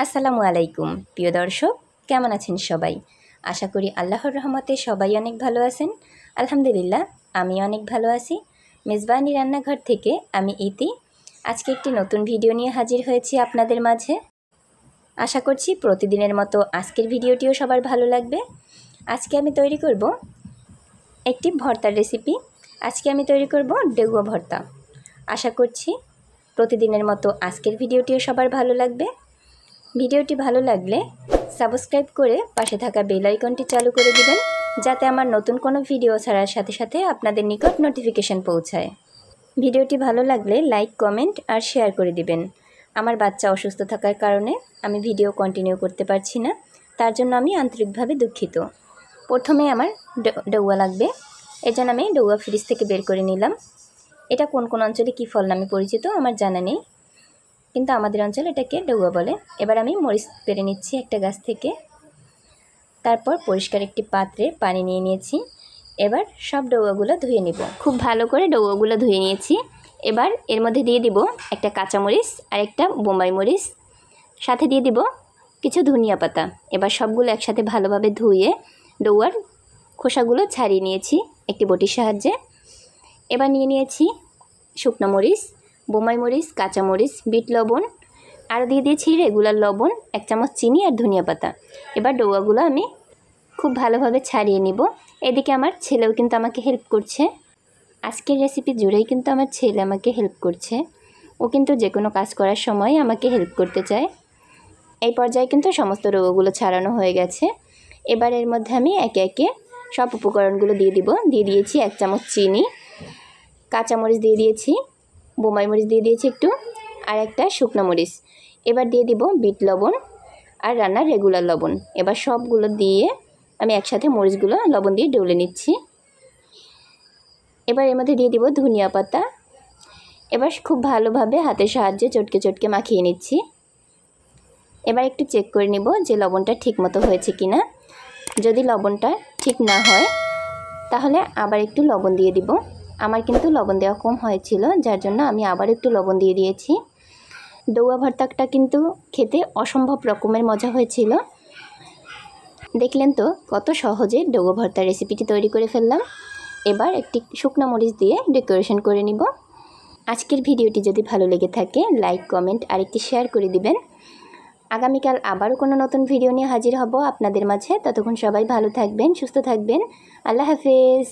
আসসালামু আলাইকুম প্রিয় দর্শক, কেমন আছেন সবাই? আশা করি আল্লাহর রহমতে সবাই অনেক ভালো আছেন। আলহামদুলিল্লাহ, আমি অনেক ভালো আছি। মেজবানি রান্নাঘর থেকে আমি ইতি। আজকে একটি নতুন ভিডিও নিয়ে হাজির হয়েছি আপনাদের মাঝে। আশা করছি প্রতিদিনের মতো আজকের ভিডিওটিও সবার ভালো লাগবে। আজকে আমি তৈরি করব একটি ভর্তার রেসিপি। আজকে আমি তৈরি করব ডেউয়া ভর্তা। আশা করছি প্রতিদিনের মতো আজকের ভিডিওটিও সবার ভালো লাগবে। ভিডিওটি ভালো লাগলে সাবস্ক্রাইব করে পাশে থাকা বেল আইকনটি চালু করে দিবেন, যাতে আমার নতুন কোনো ভিডিও ছাড়ার সাথে সাথে আপনাদের নিকট নোটিফিকেশন পৌঁছায়। ভিডিওটি ভালো লাগলে লাইক, কমেন্ট আর শেয়ার করে দিবেন। আমার বাচ্চা অসুস্থ থাকার কারণে আমি ভিডিও কন্টিনিউ করতে পারছি না, তার জন্য আমি আন্তরিকভাবে দুঃখিত। প্রথমে আমার ডৌয়া লাগবে, এজন্য আমি ডৌয়া ফ্রিজ থেকে বের করে নিলাম। এটা কোন কোন অঞ্চলে কী ফল নামে পরিচিত আমার জানা নেই, কিন্তু আমাদের অঞ্চলে এটাকে ডৌয়া বলে। এবার আমি মরিচ পেরে নিচ্ছি একটা গাছ থেকে। তারপর পরিষ্কার একটি পাত্রে পানি নিয়ে নিয়েছি। এবার সব ডৌয়াগুলো ধুয়ে নিব। খুব ভালো করে ডৌয়াগুলো ধুয়ে নিয়েছি। এবার এর মধ্যে দিয়ে দিব একটা কাঁচামরিচ আর একটা বোম্বাই মরিচ, সাথে দিয়ে দিব কিছু ধনিয়া পাতা। এবার সবগুলো একসাথে ভালোভাবে ধুয়ে ডৌয়ার খোসাগুলো ছাড়িয়ে নিয়েছি একটি বটির সাহায্যে। এবার নিয়ে নিয়েছি শুকনো মরিচ, বোম্বাই মরিচ, কাঁচামরিচ, বিট লবণ, আর দিয়ে দিয়েছি রেগুলার লবণ, 1 চামচ চিনি আর ধনিয়া পাতা। এবার ডৌয়াগুলো আমি খুব ভালোভাবে ছাড়িয়ে নিব। এদিকে আমার ছেলেও কিন্তু আমাকে হেল্প করছে। আজকের রেসিপি জুড়েই কিন্তু আমার ছেলে আমাকে হেল্প করছে। ও কিন্তু যে কোনো কাজ করার সময় আমাকে হেল্প করতে চায়। এই পর্যায়ে কিন্তু সমস্ত ডৌয়াগুলো ছাড়ানো হয়ে গেছে। এবার এর মধ্যে আমি একে একে সব উপকরণগুলো দিয়ে দিব। দিয়ে দিয়েছি 1 চামচ চিনি, কাঁচামরিচ দিয়ে দিয়েছি, বোম্বাই মরিচ দিয়ে দিয়েছি একটু, আর একটা শুকনো মরিচ। এবার দিয়ে দিব বিট লবণ আর রান্নার রেগুলার লবণ। এবার সবগুলো দিয়ে আমি একসাথে মরিচগুলো লবণ দিয়ে ডলে নিচ্ছি। এবার এর মধ্যে দিয়ে দিব ধনিয়া পাতা। এবার খুব ভালোভাবে হাতের সাহায্যে চটকে চটকে মাখিয়ে নিচ্ছি। এবার একটু চেক করে নিব যে লবণটা ঠিক মতো হয়েছে কি না। যদি লবণটা ঠিক না হয় তাহলে আবার একটু লবণ দিয়ে দিব। আমার কিন্তু লবণ দেওয়া কম হয়েছিল, যার জন্য আমি আবার একটু লবণ দিয়ে দিয়েছি। ডৌয়া ভর্তাটা কিন্তু খেতে অসম্ভব রকমের মজা হয়েছিল। দেখলেন তো কত সহজে ডৌয়া ভর্তার রেসিপিটি তৈরি করে ফেললাম। এবার একটি শুকনো মরিচ দিয়ে ডেকোরেশন করে নিব। আজকের ভিডিওটি যদি ভালো লেগে থাকে লাইক, কমেন্ট আর একটি শেয়ার করে দিবেন। আগামীকাল আবারও কোনো নতুন ভিডিও নিয়ে হাজির হব আপনাদের মাঝে। ততক্ষণ সবাই ভালো থাকবেন, সুস্থ থাকবেন। আল্লাহ হাফেজ।